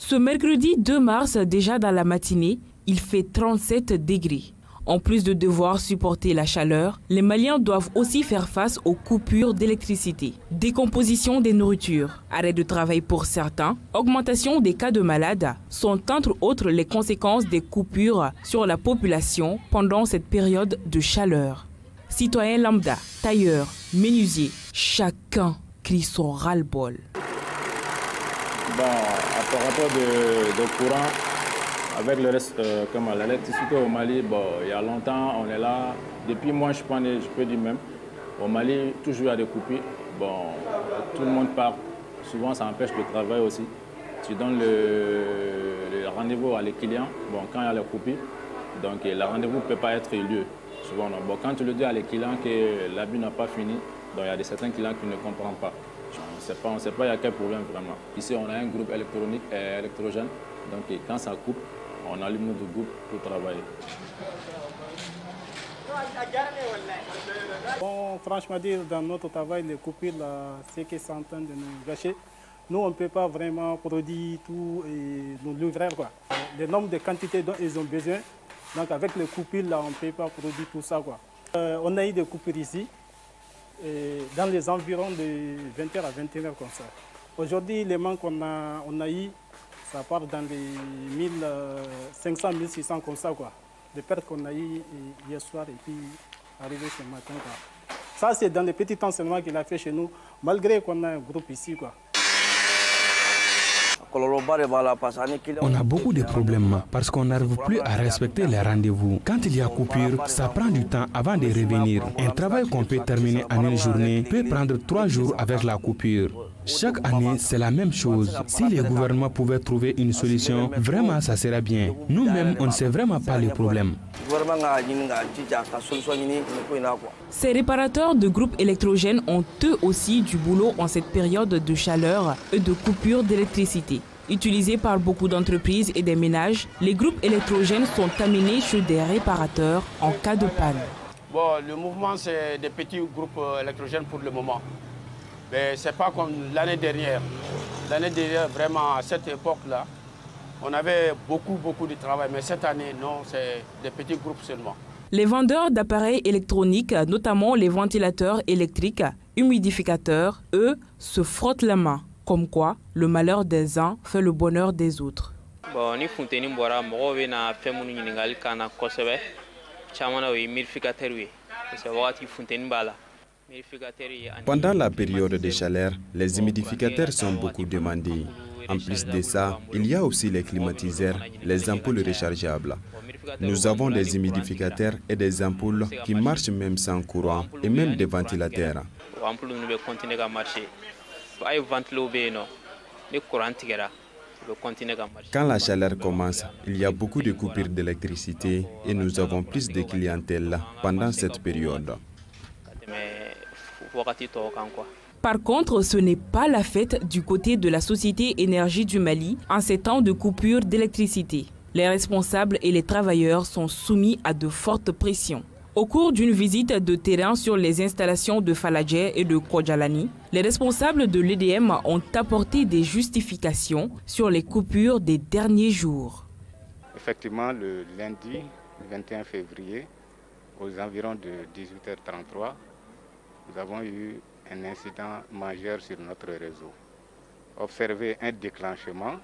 Ce mercredi 2 mars, déjà dans la matinée, il fait 37 degrés. En plus de devoir supporter la chaleur, les Maliens doivent aussi faire face aux coupures d'électricité, décomposition des nourritures, arrêt de travail pour certains, augmentation des cas de malades sont entre autres les conséquences des coupures sur la population pendant cette période de chaleur. Citoyens lambda, tailleurs, menuisiers, chacun crie son ras-le-bol. Bon, par rapport de courant, avec le reste, comme l'électricité au Mali, bon, il y a longtemps, on est là. Depuis moi, je peux dire même, au Mali, toujours il y a des coupures. Bon, tout le monde part. Souvent, ça empêche le travail aussi. Tu donnes le rendez-vous à les clients, bon, quand il y a les coupures, donc le rendez-vous ne peut pas être lieu. Souvent, non. Bon, quand tu le dis à les clients que l'abus n'a pas fini, donc il y a certains clients qui ne comprennent pas. On ne sait pas il y a quel problème vraiment. Ici, on a un groupe électronique, électrogène, donc quand ça coupe, on allume notre groupe pour travailler. Bon, franchement dire, dans notre travail, les coupures, c'est qu'ils sont en train de nous gâcher. Nous, on ne peut pas vraiment produire tout et nous livrer, quoi. Le nombre de quantités dont ils ont besoin, donc avec les coupures, là, on ne peut pas produire tout ça, quoi. On a eu des coupures ici, dans les environs de 20h à 21h comme ça. Aujourd'hui, les manques qu'on a eu, ça part dans les 1500, 1600 comme ça, quoi. Les pertes qu'on a eues hier soir et puis arrivé ce matin, quoi. Ça, c'est dans les petits temps seulement qu'il a fait chez nous, malgré qu'on a un groupe ici, quoi. On a beaucoup de problèmes parce qu'on n'arrive plus à respecter les rendez-vous. Quand il y a coupure, ça prend du temps avant de revenir. Un travail qu'on peut terminer en une journée peut prendre 3 jours avec la coupure. Chaque année, c'est la même chose. Si les gouvernements pouvaient trouver une solution, vraiment, ça serait bien. Nous-mêmes, on ne sait vraiment pas les problèmes. Ces réparateurs de groupes électrogènes ont eux aussi du boulot en cette période de chaleur et de coupure d'électricité. Utilisés par beaucoup d'entreprises et des ménages, les groupes électrogènes sont amenés chez des réparateurs en cas de panne. Bon, le mouvement, c'est des petits groupes électrogènes pour le moment. Mais ce n'est pas comme l'année dernière. L'année dernière, vraiment, à cette époque-là, on avait beaucoup de travail. Mais cette année, non, c'est des petits groupes seulement. Les vendeurs d'appareils électroniques, notamment les ventilateurs électriques, humidificateurs, eux, se frottent la main. Comme quoi, le malheur des uns fait le bonheur des autres. Pendant la période de chaleur, les humidificateurs sont beaucoup demandés. En plus de ça, il y a aussi les climatiseurs, les ampoules rechargeables. Nous avons des humidificateurs et des ampoules qui marchent même sans courant et même des ventilateurs. Quand la chaleur commence, il y a beaucoup de coupures d'électricité et nous avons plus de clientèle pendant cette période. Par contre, ce n'est pas la fête du côté de la Société Énergie du Mali en ces temps de coupure d'électricité. Les responsables et les travailleurs sont soumis à de fortes pressions. Au cours d'une visite de terrain sur les installations de Faladje et de Kodjalani, les responsables de l'EDM ont apporté des justifications sur les coupures des derniers jours. Effectivement, le lundi 21 février, aux environs de 18h33, nous avons eu un incident majeur sur notre réseau. Observé un déclenchement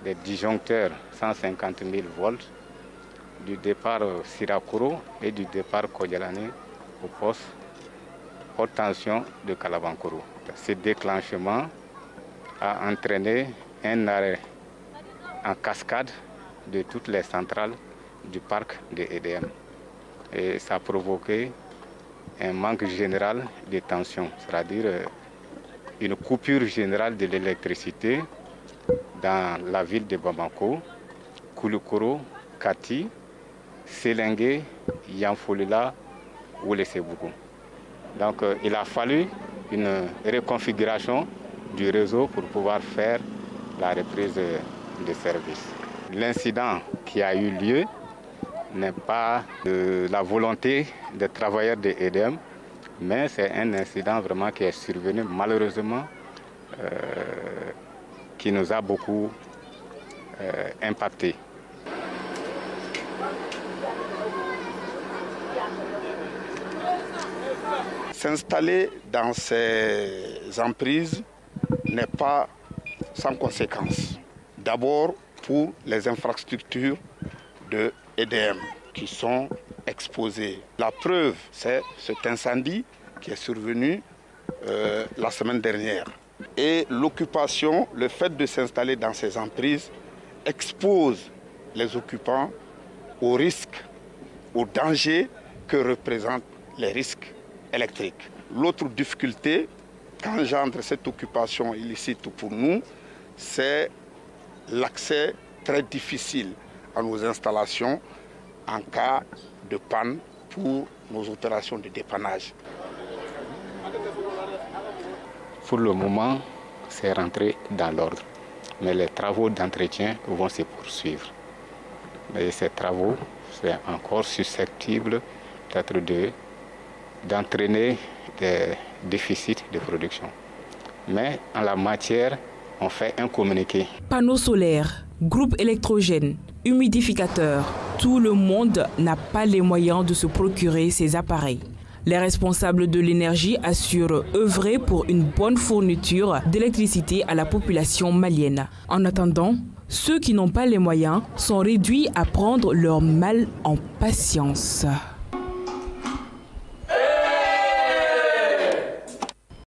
des disjoncteurs 150 000 volts du départ Sirakoro et du départ Kodjalani au poste haute tension de Kalabankoro. Ce déclenchement a entraîné un arrêt en cascade de toutes les centrales du parc de EDM. Et ça a provoqué un manque général de tension, c'est-à-dire une coupure générale de l'électricité dans la ville de Bamako, Kouloukoro, Kati, Sélingué, Yamfolila ou les Sébougou. Donc il a fallu une reconfiguration du réseau pour pouvoir faire la reprise de service. L'incident qui a eu lieu n'est pas de la volonté des travailleurs de EDM, mais c'est un incident vraiment qui est survenu malheureusement, qui nous a beaucoup impactés. S'installer dans ces emprises n'est pas sans conséquence. D'abord pour les infrastructures de EDM qui sont exposées. La preuve, c'est cet incendie qui est survenu la semaine dernière. Et l'occupation, le fait de s'installer dans ces emprises expose les occupants aux risques, aux dangers que représentent les risques électriques. L'autre difficulté qu'engendre cette occupation illicite pour nous, c'est l'accès très difficile à nos installations en cas de panne pour nos opérations de dépannage. Pour le moment, c'est rentré dans l'ordre, mais les travaux d'entretien vont se poursuivre. Mais ces travaux, c'est encore susceptible peut-être d'entraîner des déficits de production. Mais en la matière, on fait un communiqué. Panneaux solaires, groupes électrogènes, humidificateurs, tout le monde n'a pas les moyens de se procurer ces appareils. Les responsables de l'énergie assurent œuvrer pour une bonne fourniture d'électricité à la population malienne. En attendant, ceux qui n'ont pas les moyens sont réduits à prendre leur mal en patience.